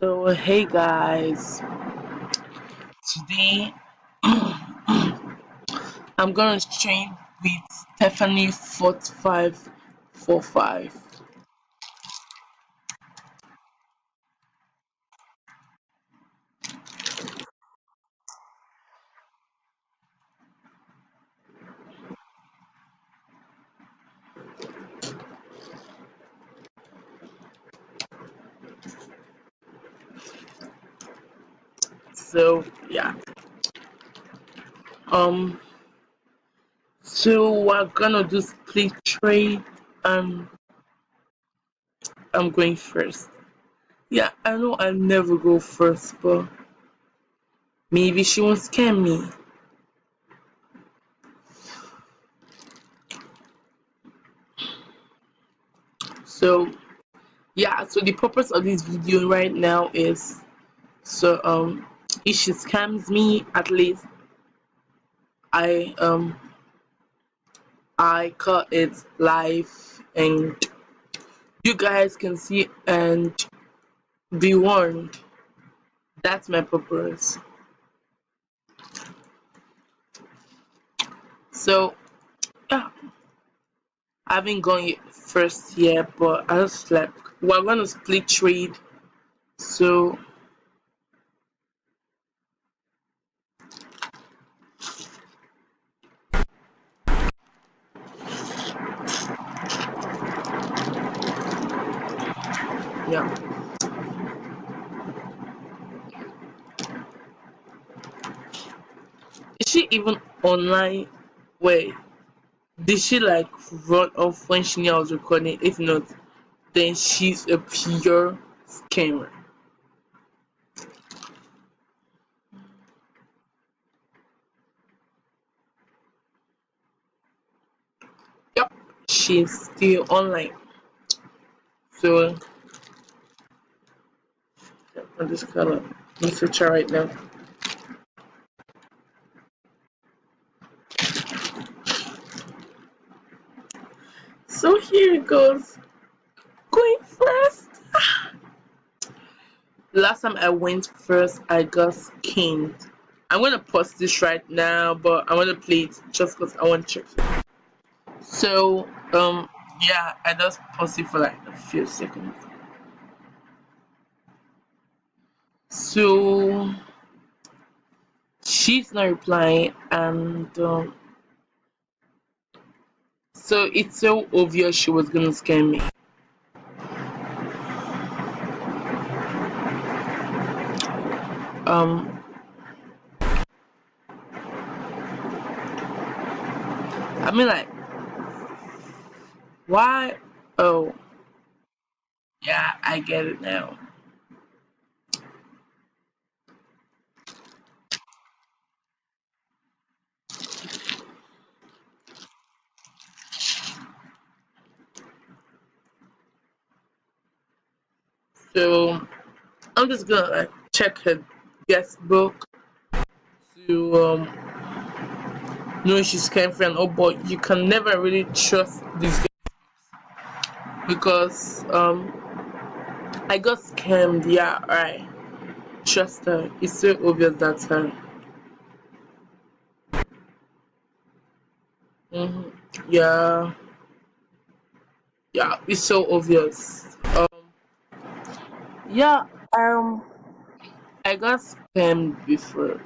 So, hey guys, today I'm gonna train with Stephanie 4545. So, yeah, um, so we're gonna do split trade. Um, I'm going first. Yeah, I know I never go first, but maybe she won't scare me. So, yeah, so the purpose of this video right now is if she scams me, at least I um I call it live and you guys can see and be warned. That's my purpose. So yeah, I haven't gone first yet, but I just like we're gonna split trade. So yeah, is she even online? Wait, did she like run off when she knew I was recording? If not, then she's a pure scammer. Yep, she's still online. So I'm just gonna message her right now. So here it goes. Going first. Last time I went first, I got skinned. I'm gonna pause this right now, but I wanna play it just because I want to check it. So, yeah, I just pause it for like a few seconds. So she's not replying, and so it's so obvious she was gonna scam me. Um, I mean, like, why? Oh, yeah, I get it now. So I'm just gonna like check her guest book to know if she's came friend. Oh, but you can never really trust this girl because I got scammed. Yeah, right. Trust her. It's so obvious that's her. Yeah, yeah. It's so obvious. Yeah. I got scammed before.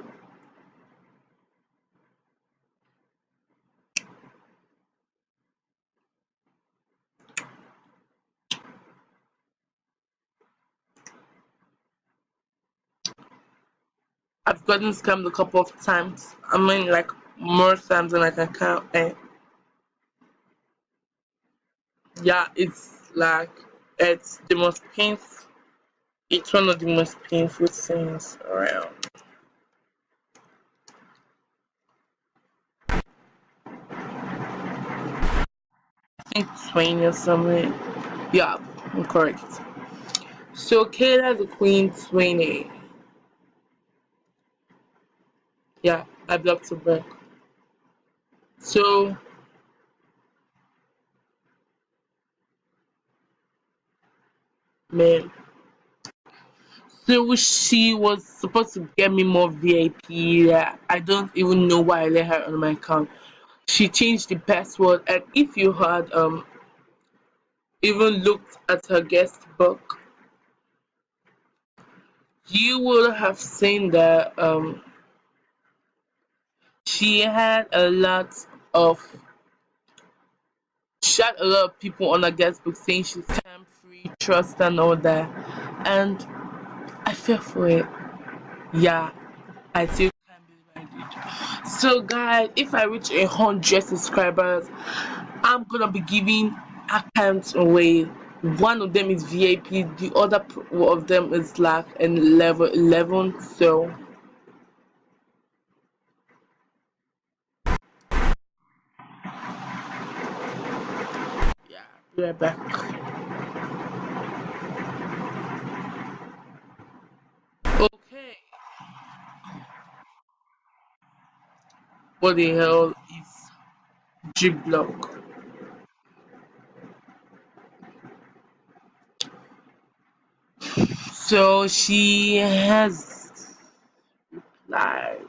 I've gotten scammed a couple of times. I mean, like more times than I can count. And yeah, it's like it's the most painful. It's one of the most painful things around. I think 20 or something. Yeah, I'm correct. So Kayla the Queen 20. Yeah, I blocked her back. So man, So she was supposed to get me more VIP. Yeah, I don't even know why I let her on my account. She changed the password, and if you had even looked at her guest book, you would have seen that she had a lot of she had a lot of people on her guest book saying she's scam free, trust and all that. And I fell for it. Yeah, I still can't believe I did. So guys, if I reach 100 subscribers, I'm gonna be giving accounts away. One of them is VIP, the other of them is like in level 11. So yeah, be right back. Okay, what the hell is G Block? So she has lied.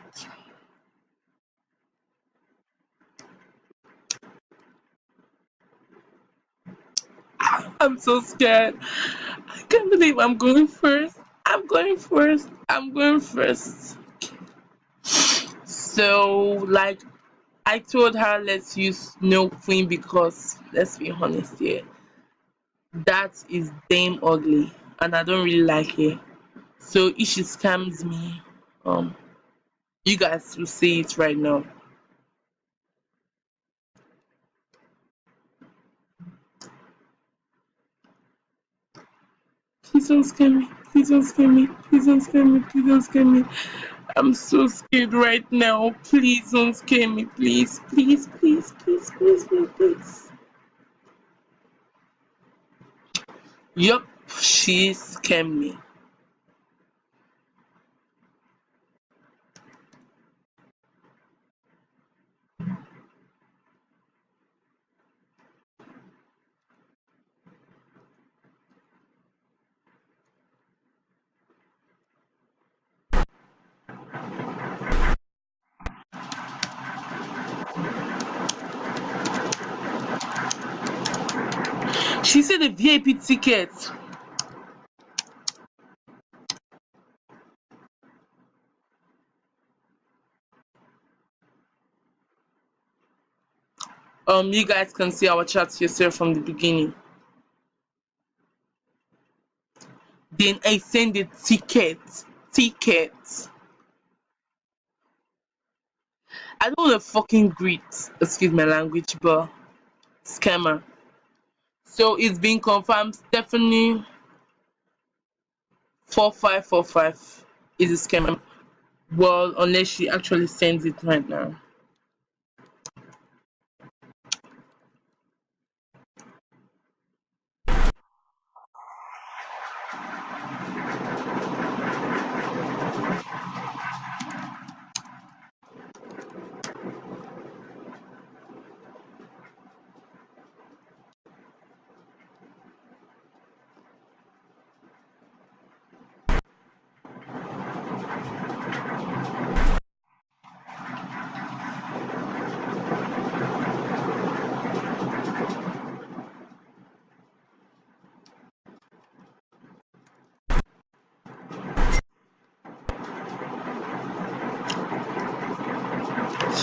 I'm so scared. I can't believe I'm going first. I'm going first. I'm going first. So, like, I told her, let's use Snow Queen because, let's be honest here, that is damn ugly and I don't really like it. So, if she scams me, um, you guys will see it right now. Please don't scam me. Please don't scam me. Please don't scam me. Please don't scam me. I'm so scared right now. Please don't scare me. Please, please, please, please, please, please, please. Yup, she scammed me. She said the VIP ticket. You guys can see our chat yourself from the beginning. Then I send the ticket. Ticket. I don't want to fucking greet. Excuse my language, but scammer. So it's been confirmed. Stephanie 4545 is a scammer. Well, unless she actually sends it right now.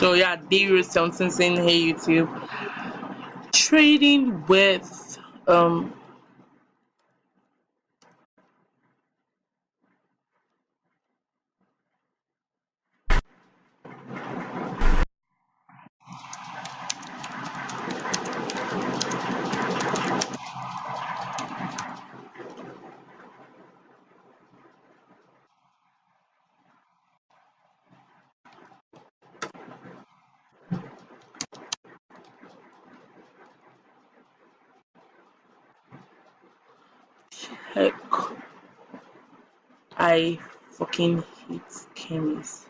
So yeah, Darius something saying, hey YouTube, trading with um heck, I fucking hate scammers.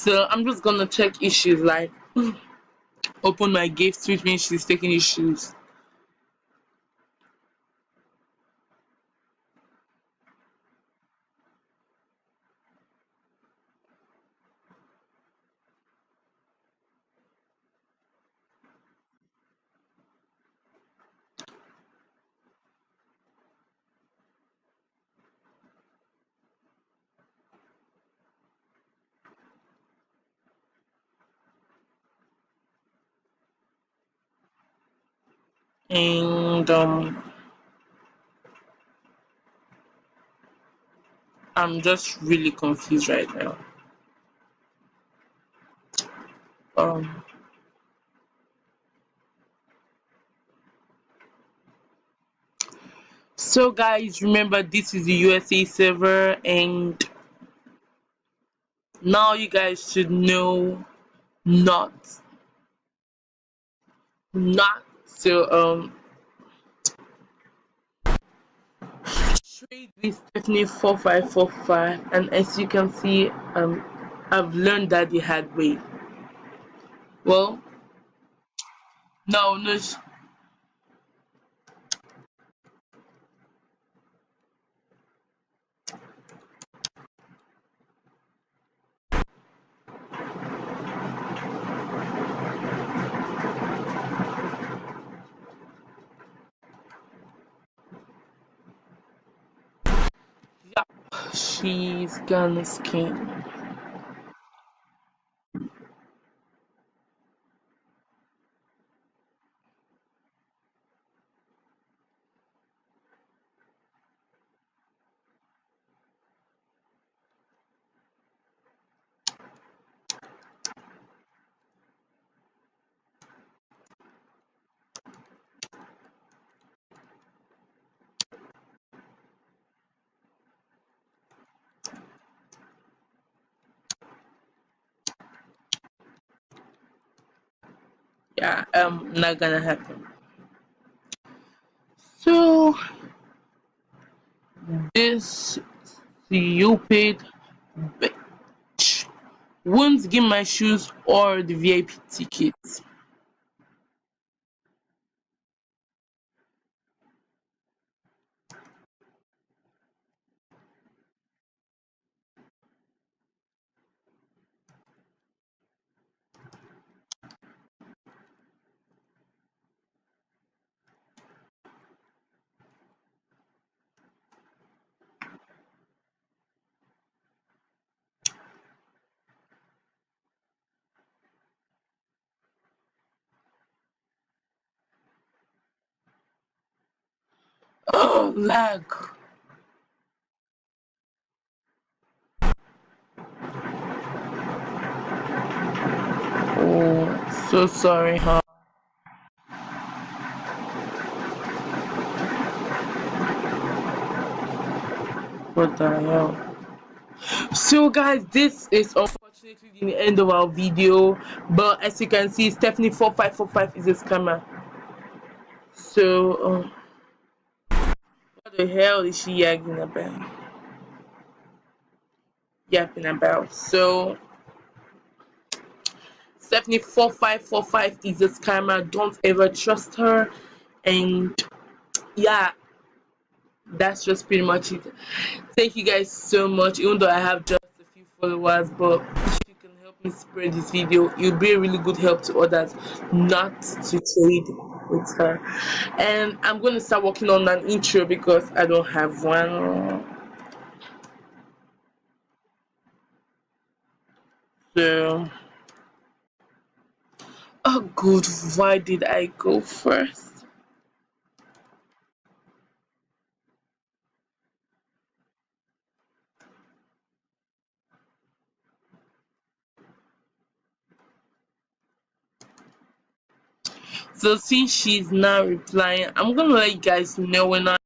So I'm just gonna check if she's like open my gifts, which means she's taking issues. And I'm just really confused right now. Um so guys, remember this is the USA server, and now you guys should know not to trade with Stephanie 4545, and as you can see, I've learned that the hard way. Well, no, yeah, she's gonna skin. Yeah, not gonna happen. So this stupid bitch won't give my shoes or the VIP tickets. Oh, lag. Oh, so sorry, huh? What the hell? So guys, this is unfortunately the end of our video, but as you can see, Stephanie 4545 is a scammer. So what the hell is she yapping about? So Stephanie 4545 is a scammer. Don't ever trust her. And yeah, that's just pretty much it. Thank you guys so much. Even though I have just a few followers, but if you can help me spread this video, it'll be a really good help to others not to trade with her. And I'm gonna start working on an intro because I don't have one. So oh good, why did I go first? So since she's now replying, I'm gonna let you guys know when I